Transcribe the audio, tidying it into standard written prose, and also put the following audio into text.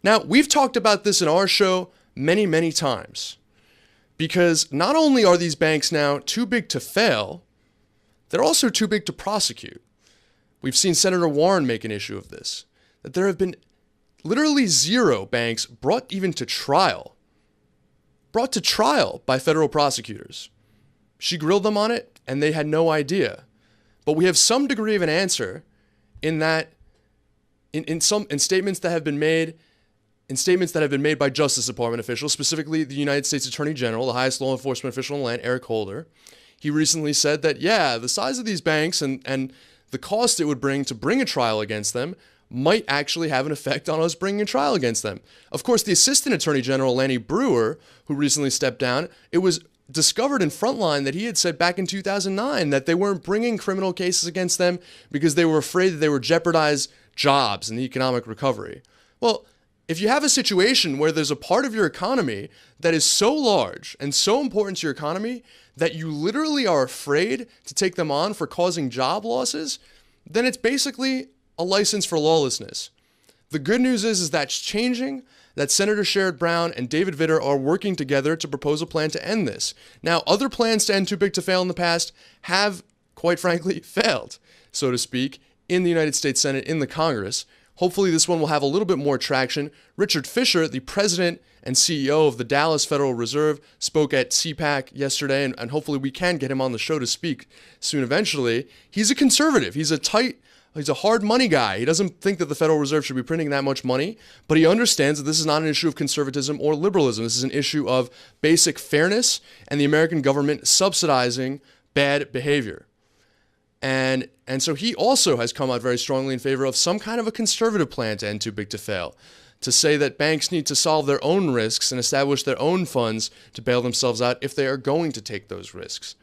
Now, we've talked about this in our show many, many times, because not only are these banks now too big to fail, they're also too big to prosecute. We've seen Senator Warren make an issue of this, that there have been literally 0 banks brought to trial by federal prosecutors. She grilled them on it, and they had no idea. But we have some degree of an answer in that, in statements that have been made, by Justice Department officials, specifically the United States Attorney General, the highest law enforcement official in the land, Eric Holder. He recently said that, the size of these banks and the cost it would bring to bring a trial against them might actually have an effect on us bringing a trial against them. Of course, the Assistant Attorney General, Lanny Brewer, who recently stepped down, it was discovered in Frontline that he had said back in 2009 that they weren't bringing criminal cases against them because they were afraid that they would jeopardize jobs and the economic recovery. Well, if you have a situation where there's a part of your economy that is so large and so important to your economy that you literally are afraid to take them on for causing job losses, then it's basically a license for lawlessness. The good news is that's changing, that Senator Sherrod Brown and David Vitter are working together to propose a plan to end this. Now, other plans to end too big to fail in the past have, quite frankly, failed, so to speak, in the United States Senate, in the Congress. Hopefully this one will have a little bit more traction. Richard Fisher, the president and CEO of the Dallas Federal Reserve, spoke at CPAC yesterday, and hopefully we can get him on the show to speak soon eventually. He's a conservative. He's a hard money guy. He doesn't think that the Federal Reserve should be printing that much money, but he understands that this is not an issue of conservatism or liberalism. This is an issue of basic fairness and the American government subsidizing bad behavior. And so he also has come out very strongly in favor of some kind of a conservative plan to end too big to fail, to say that banks need to solve their own risks and establish their own funds to bail themselves out if they are going to take those risks.